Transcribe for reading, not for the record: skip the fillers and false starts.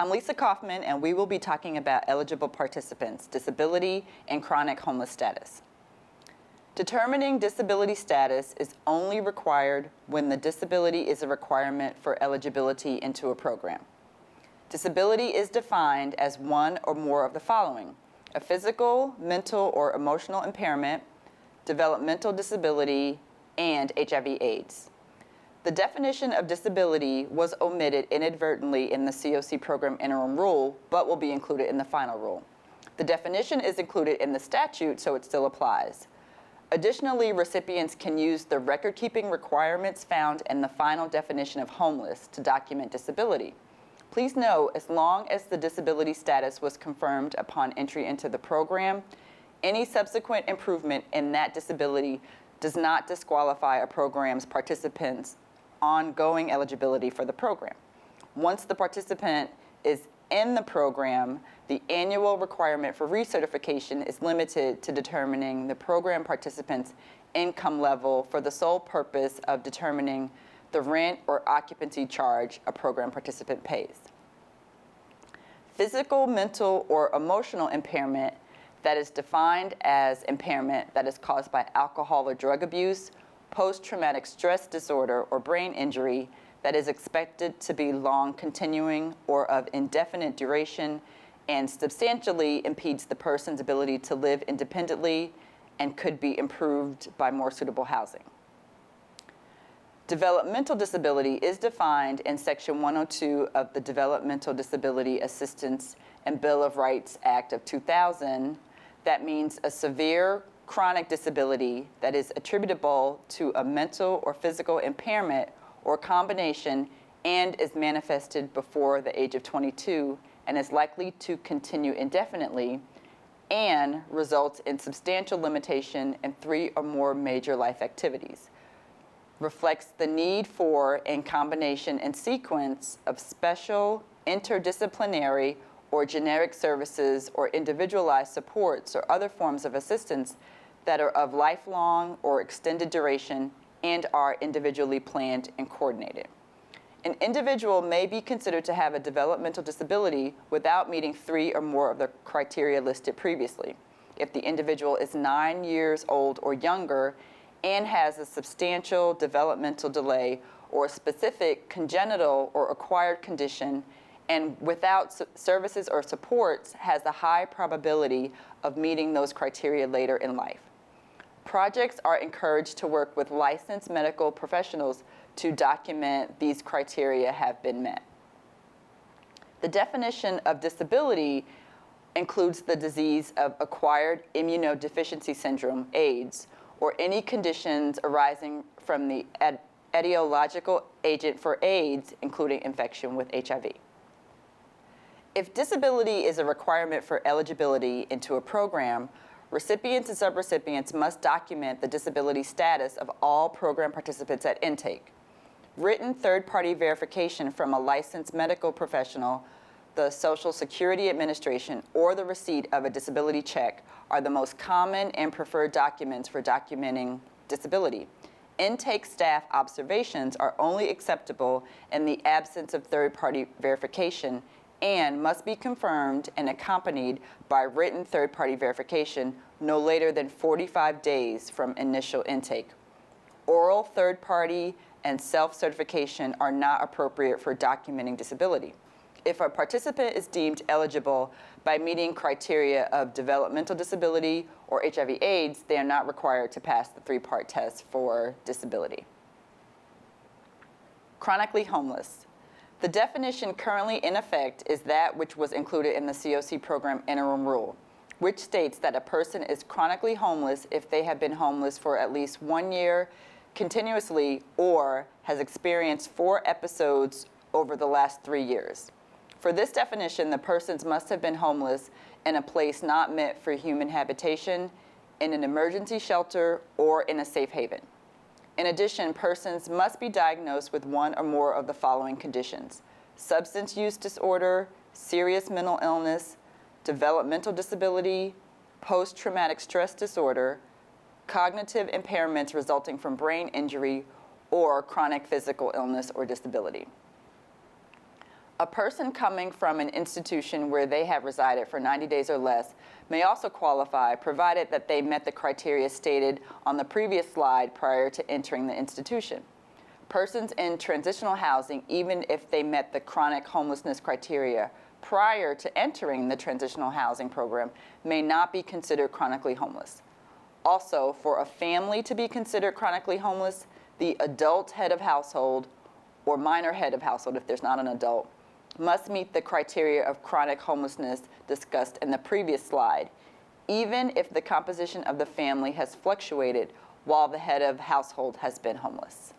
I'm Lisa Kaufman, and we will be talking about eligible participants, disability, and chronic homeless status. Determining disability status is only required when the disability is a requirement for eligibility into a program. Disability is defined as one or more of the following: a physical, mental, or emotional impairment, developmental disability, and HIV/AIDS. The definition of disability was omitted inadvertently in the CoC program interim rule, but will be included in the final rule. The definition is included in the statute, so it still applies. Additionally, recipients can use the record-keeping requirements found in the final definition of homeless to document disability. Please note, as long as the disability status was confirmed upon entry into the program, any subsequent improvement in that disability does not disqualify a program's participants' ongoing eligibility for the program. Once the participant is in the program, the annual requirement for recertification is limited to determining the program participant's income level for the sole purpose of determining the rent or occupancy charge a program participant pays. Physical, mental, or emotional impairment that is defined as impairment that is caused by alcohol or drug abuse, post-traumatic stress disorder, or brain injury that is expected to be long continuing or of indefinite duration and substantially impedes the person's ability to live independently and could be improved by more suitable housing. Developmental disability is defined in Section 102 of the Developmental Disability Assistance and Bill of Rights Act of 2000. That means a severe chronic disability that is attributable to a mental or physical impairment or combination and is manifested before the age of 22 and is likely to continue indefinitely and results in substantial limitation in 3 or more major life activities. Reflects the need for and combination and sequence of special, interdisciplinary, or generic services or individualized supports or other forms of assistance that are of lifelong or extended duration and are individually planned and coordinated. An individual may be considered to have a developmental disability without meeting 3 or more of the criteria listed previously. If the individual is 9 years old or younger and has a substantial developmental delay or a specific congenital or acquired condition and without services or supports has a high probability of meeting those criteria later in life. Projects are encouraged to work with licensed medical professionals to document these criteria have been met. The definition of disability includes the disease of acquired immunodeficiency syndrome, AIDS, or any conditions arising from the etiological agent for AIDS, including infection with HIV. If disability is a requirement for eligibility into a program, recipients and subrecipients must document the disability status of all program participants at intake. Written third-party verification from a licensed medical professional, the Social Security Administration, or the receipt of a disability check are the most common and preferred documents for documenting disability. Intake staff observations are only acceptable in the absence of third-party verification and must be confirmed and accompanied by written third-party verification no later than 45 days from initial intake. Oral third-party and self-certification are not appropriate for documenting disability. If a participant is deemed eligible by meeting criteria of developmental disability or HIV/AIDS, they are not required to pass the 3-part test for disability. Chronically homeless. The definition currently in effect is that which was included in the CoC program interim rule, which states that a person is chronically homeless if they have been homeless for at least 1 year continuously or has experienced 4 episodes over the last 3 years. For this definition, the persons must have been homeless in a place not meant for human habitation, in an emergency shelter, or in a safe haven. In addition, persons must be diagnosed with 1 or more of the following conditions: substance use disorder, serious mental illness, developmental disability, post-traumatic stress disorder, cognitive impairments resulting from brain injury, or chronic physical illness or disability. A person coming from an institution where they have resided for 90 days or less may also qualify, provided that they met the criteria stated on the previous slide prior to entering the institution. Persons in transitional housing, even if they met the chronic homelessness criteria prior to entering the transitional housing program, may not be considered chronically homeless. Also, for a family to be considered chronically homeless, the adult head of household or minor head of household, if there's not an adult, must meet the criteria of chronic homelessness discussed in the previous slide, even if the composition of the family has fluctuated while the head of household has been homeless.